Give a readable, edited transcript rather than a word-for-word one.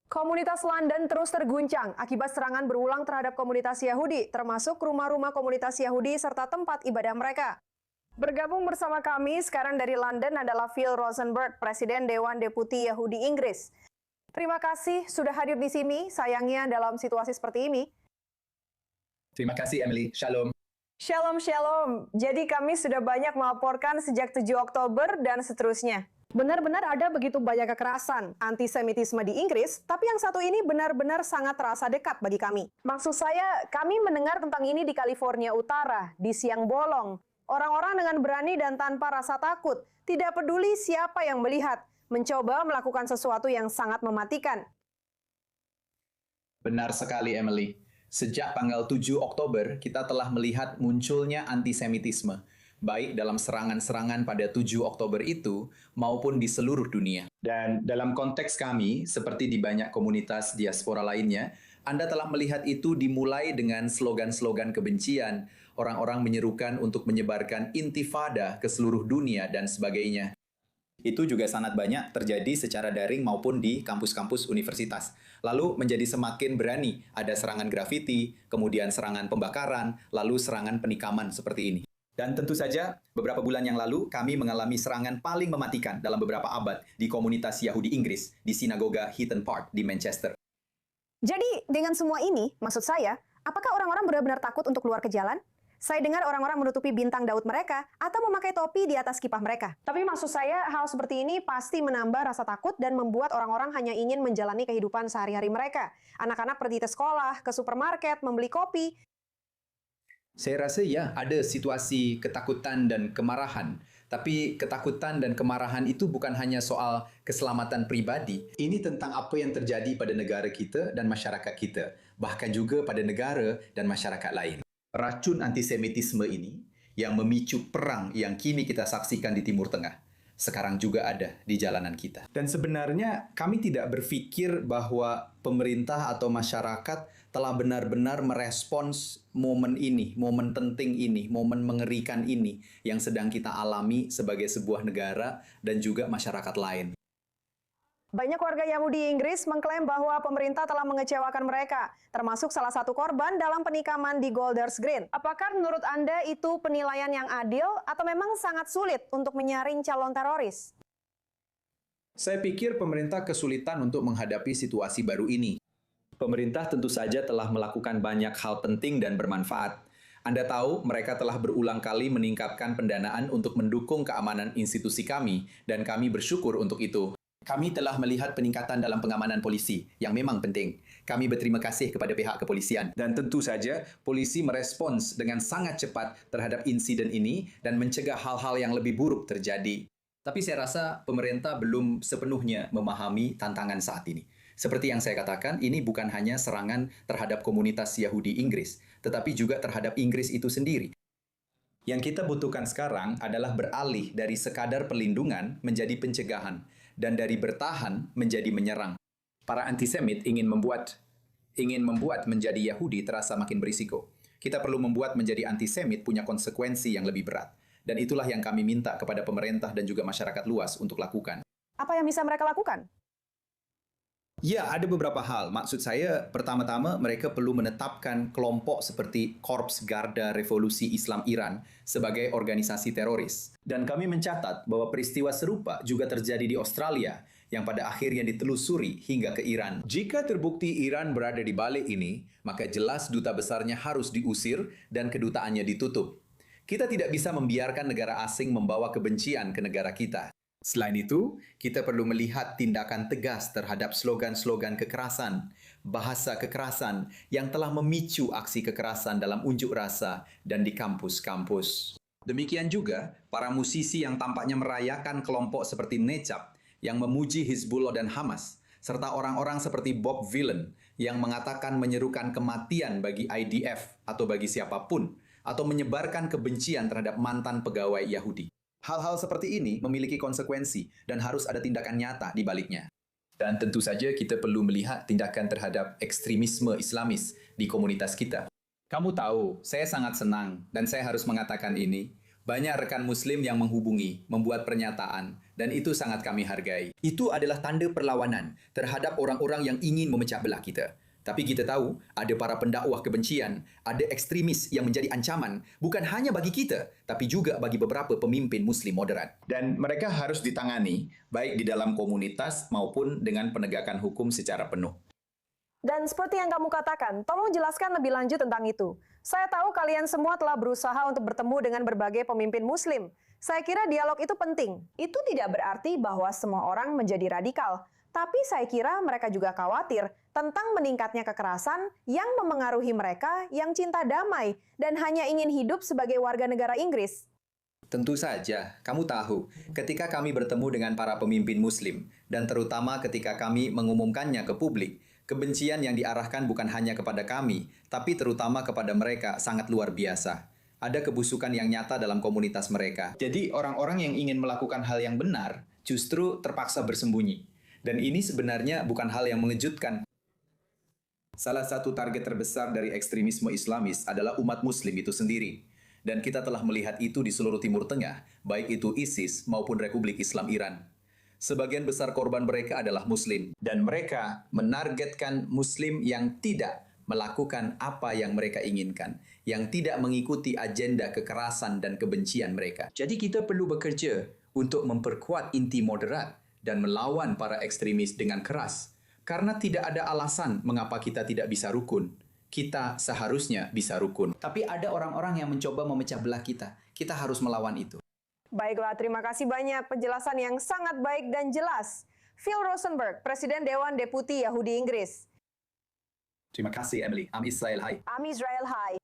Komunitas London terus terguncang akibat serangan berulang terhadap komunitas Yahudi, termasuk rumah-rumah komunitas Yahudi serta tempat ibadah mereka. Bergabung bersama kami sekarang dari London adalah Phil Rosenberg, Presiden Dewan Deputi Yahudi Inggris. Terima kasih sudah hadir di sini, sayangnya dalam situasi seperti ini. Terima kasih Emily, Shalom. Shalom, shalom. Jadi kami sudah banyak melaporkan sejak 7 Oktober dan seterusnya. Benar-benar ada begitu banyak kekerasan, antisemitisme di Inggris, tapi yang satu ini benar-benar sangat terasa dekat bagi kami. Maksud saya, kami mendengar tentang ini di California Utara, di siang bolong. Orang-orang dengan berani dan tanpa rasa takut, tidak peduli siapa yang melihat, mencoba melakukan sesuatu yang sangat mematikan. Benar sekali Emily. Sejak tanggal 7 Oktober, kita telah melihat munculnya antisemitisme, baik dalam serangan-serangan pada 7 Oktober itu, maupun di seluruh dunia. Dan dalam konteks kami, seperti di banyak komunitas diaspora lainnya, Anda telah melihat itu dimulai dengan slogan-slogan kebencian, orang-orang menyerukan untuk menyebarkan intifada ke seluruh dunia, dan sebagainya. Itu juga sangat banyak terjadi secara daring maupun di kampus-kampus universitas. Lalu menjadi semakin berani, ada serangan grafiti, kemudian serangan pembakaran, lalu serangan penikaman seperti ini. Dan tentu saja, beberapa bulan yang lalu kami mengalami serangan paling mematikan dalam beberapa abad di komunitas Yahudi Inggris di sinagoga Heaton Park di Manchester. Jadi, dengan semua ini, maksud saya, apakah orang-orang benar-benar takut untuk keluar ke jalan? Saya dengar orang-orang menutupi bintang Daud mereka atau memakai topi di atas kipas mereka. Tapi maksud saya, hal seperti ini pasti menambah rasa takut dan membuat orang-orang hanya ingin menjalani kehidupan sehari-hari mereka. Anak-anak pergi ke sekolah, ke supermarket, membeli kopi. Saya rasa ya, ada situasi ketakutan dan kemarahan. Tapi ketakutan dan kemarahan itu bukan hanya soal keselamatan pribadi. Ini tentang apa yang terjadi pada negara kita dan masyarakat kita. Bahkan juga pada negara dan masyarakat lain. Racun antisemitisme ini yang memicu perang yang kini kita saksikan di Timur Tengah, sekarang juga ada di jalanan kita. Dan sebenarnya kami tidak berpikir bahwa pemerintah atau masyarakat telah benar-benar merespons momen ini, momen penting ini, momen mengerikan ini yang sedang kita alami sebagai sebuah negara dan juga masyarakat lain. Banyak warga Yahudi Inggris mengklaim bahwa pemerintah telah mengecewakan mereka, termasuk salah satu korban dalam penikaman di Golders Green. Apakah menurut Anda itu penilaian yang adil atau memang sangat sulit untuk menyaring calon teroris? Saya pikir pemerintah kesulitan untuk menghadapi situasi baru ini. Pemerintah tentu saja telah melakukan banyak hal penting dan bermanfaat. Anda tahu, mereka telah berulang kali meningkatkan pendanaan untuk mendukung keamanan institusi kami, dan kami bersyukur untuk itu. Kami telah melihat peningkatan dalam pengamanan polisi, yang memang penting. Kami berterima kasih kepada pihak kepolisian. Dan tentu saja, polisi merespons dengan sangat cepat terhadap insiden ini dan mencegah hal-hal yang lebih buruk terjadi. Tapi saya rasa pemerintah belum sepenuhnya memahami tantangan saat ini. Seperti yang saya katakan, ini bukan hanya serangan terhadap komunitas Yahudi Inggris, tetapi juga terhadap Inggris itu sendiri. Yang kita butuhkan sekarang adalah beralih dari sekadar perlindungan menjadi pencegahan, dan dari bertahan menjadi menyerang. Para antisemit ingin membuat menjadi Yahudi terasa makin berisiko. Kita perlu membuat menjadi antisemit punya konsekuensi yang lebih berat. Dan itulah yang kami minta kepada pemerintah dan juga masyarakat luas untuk lakukan. Apa yang bisa mereka lakukan? Ya, ada beberapa hal. Maksud saya, pertama-tama mereka perlu menetapkan kelompok seperti Korps Garda Revolusi Islam Iran sebagai organisasi teroris. Dan kami mencatat bahwa peristiwa serupa juga terjadi di Australia yang pada akhirnya ditelusuri hingga ke Iran. Jika terbukti Iran berada di balik ini, maka jelas duta besarnya harus diusir dan kedutaannya ditutup. Kita tidak bisa membiarkan negara asing membawa kebencian ke negara kita. Selain itu, kita perlu melihat tindakan tegas terhadap slogan-slogan kekerasan, bahasa kekerasan yang telah memicu aksi kekerasan dalam unjuk rasa dan di kampus-kampus. Demikian juga, para musisi yang tampaknya merayakan kelompok seperti Necap yang memuji Hizbullah dan Hamas, serta orang-orang seperti Bob Villen yang mengatakan menyerukan kematian bagi IDF atau bagi siapapun, atau menyebarkan kebencian terhadap mantan pegawai Yahudi. Hal-hal seperti ini memiliki konsekuensi dan harus ada tindakan nyata di baliknya. Dan tentu saja kita perlu melihat tindakan terhadap ekstremisme Islamis di komunitas kita. Kamu tahu, saya sangat senang dan saya harus mengatakan ini. Banyak rekan Muslim yang menghubungi, membuat pernyataan, dan itu sangat kami hargai. Itu adalah tanda perlawanan terhadap orang-orang yang ingin memecah belah kita. Tapi kita tahu, ada para pendakwah kebencian, ada ekstremis yang menjadi ancaman, bukan hanya bagi kita, tapi juga bagi beberapa pemimpin Muslim moderat. Dan mereka harus ditangani, baik di dalam komunitas maupun dengan penegakan hukum secara penuh. Dan seperti yang kamu katakan, tolong jelaskan lebih lanjut tentang itu. Saya tahu kalian semua telah berusaha untuk bertemu dengan berbagai pemimpin Muslim. Saya kira dialog itu penting. Itu tidak berarti bahwa semua orang menjadi radikal. Tapi saya kira mereka juga khawatir tentang meningkatnya kekerasan yang memengaruhi mereka yang cinta damai dan hanya ingin hidup sebagai warga negara Inggris. Tentu saja, kamu tahu, ketika kami bertemu dengan para pemimpin Muslim, dan terutama ketika kami mengumumkannya ke publik, kebencian yang diarahkan bukan hanya kepada kami, tapi terutama kepada mereka sangat luar biasa. Ada kebusukan yang nyata dalam komunitas mereka. Jadi orang-orang yang ingin melakukan hal yang benar justru terpaksa bersembunyi. Dan ini sebenarnya bukan hal yang mengejutkan. Salah satu target terbesar dari ekstremisme Islamis adalah umat Muslim itu sendiri. Dan kita telah melihat itu di seluruh Timur Tengah, baik itu ISIS maupun Republik Islam Iran. Sebagian besar korban mereka adalah Muslim. Dan mereka menargetkan Muslim yang tidak melakukan apa yang mereka inginkan, yang tidak mengikuti agenda kekerasan dan kebencian mereka. Jadi kita perlu bekerja untuk memperkuat inti moderat dan melawan para ekstremis dengan keras. Karena tidak ada alasan mengapa kita tidak bisa rukun. Kita seharusnya bisa rukun. Tapi ada orang-orang yang mencoba memecah belah kita. Kita harus melawan itu. Baiklah, terima kasih banyak penjelasan yang sangat baik dan jelas. Phil Rosenberg, Presiden Dewan Deputi Yahudi Inggris. Terima kasih, Emily. I'm Israel. Hai. I'm Israel. Hai.